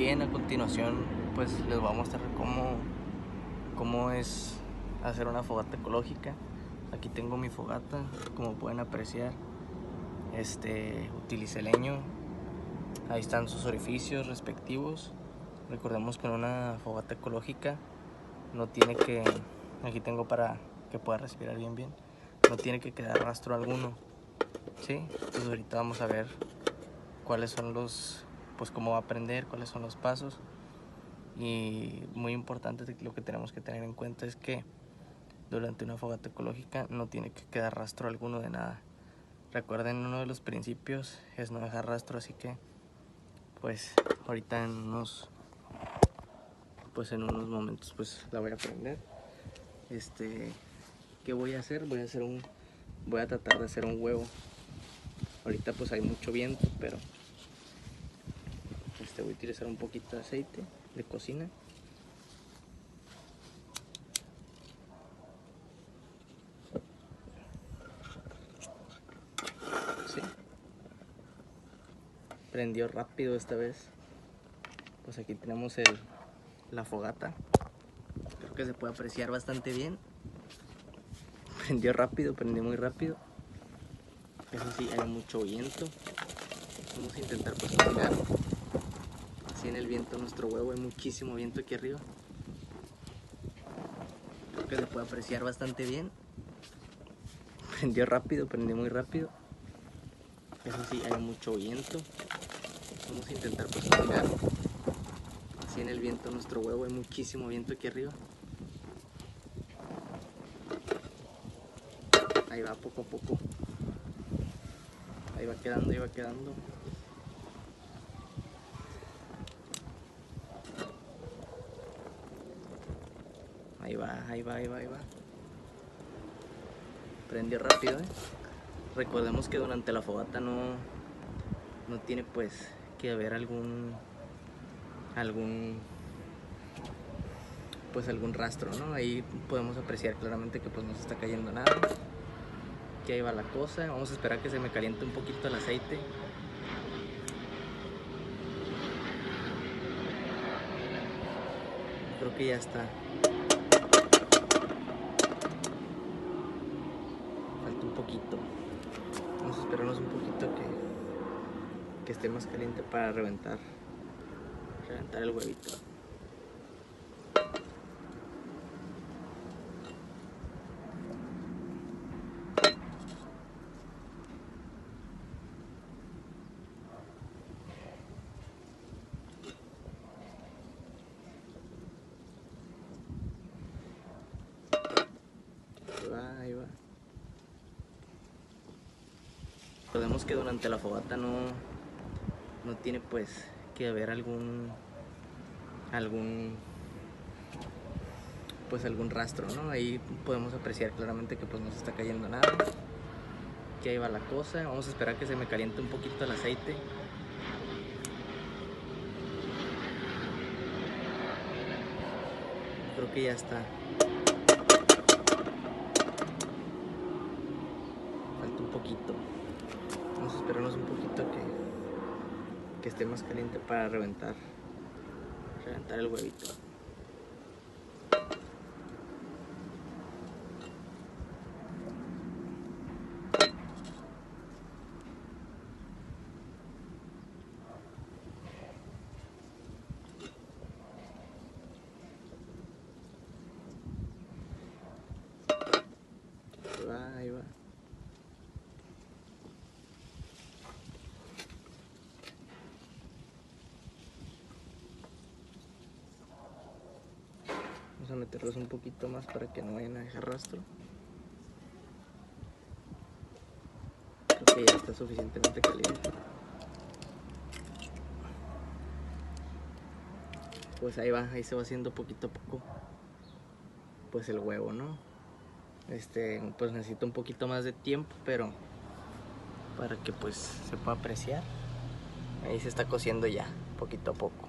Bien, a continuación pues les voy a mostrar cómo es hacer una fogata ecológica. Aquí tengo mi fogata, como pueden apreciar. Utilicé leño, ahí están sus orificios respectivos. Recordemos que en una fogata ecológica no tiene que, aquí tengo para que pueda respirar bien, no tiene que quedar rastro alguno, ¿sí? Entonces ahorita vamos a ver cuáles son cómo va a aprender, cuáles son los pasos. Y muy importante, lo que tenemos que tener en cuenta es que durante una fogata ecológica no tiene que quedar rastro alguno de nada. Recuerden, uno de los principios es no dejar rastro, así que pues ahorita en unos momentos pues la voy a aprender. ¿Qué voy a hacer? Voy a tratar de hacer un huevo. Ahorita pues hay mucho viento, pero voy a utilizar un poquito de aceite de cocina. ¿Sí? Prendió rápido esta vez. Pues aquí tenemos la fogata. Creo que se puede apreciar bastante bien. Prendió rápido, prendió muy rápido. Eso sí, hay mucho viento. Vamos a intentar pues cocinar así en el viento nuestro huevo. Hay muchísimo viento aquí arriba. Creo que se puede apreciar bastante bien. Prendió rápido, prendió muy rápido. Eso sí, hay mucho viento. Vamos a intentar pues cocinar así en el viento nuestro huevo. Hay muchísimo viento aquí arriba. Ahí va, poco a poco. Ahí va quedando, ahí va quedando. Ahí va, ahí va, ahí va, ahí va. Prendió rápido, Recordemos que durante la fogata no tiene pues que haber algún rastro, ¿no? Ahí podemos apreciar claramente que pues no se está cayendo nada. Que ahí va la cosa. Vamos a esperar que se me caliente un poquito el aceite. Creo que ya está. Falta un poquito. Vamos a esperarnos un poquito que esté más caliente para reventar el huevito. Ahí va. Recordemos que durante la fogata no tiene pues que haber algún rastro, ¿no? Ahí podemos apreciar claramente que pues no se está cayendo nada. Que ahí va la cosa. Vamos a esperar que se me caliente un poquito el aceite. Creo que ya está. Falta un poquito. Vamos a esperarnos un poquito que esté más caliente para reventar el huevito. Ahí va. Vamos a meterlos un poquito más para que no vayan a dejar rastro. Creo que ya está suficientemente caliente. Pues ahí va, ahí se va haciendo poquito a poco pues el huevo, ¿no? Pues necesito un poquito más de tiempo, pero para que pues se pueda apreciar. Ahí se está cociendo ya, poquito a poco.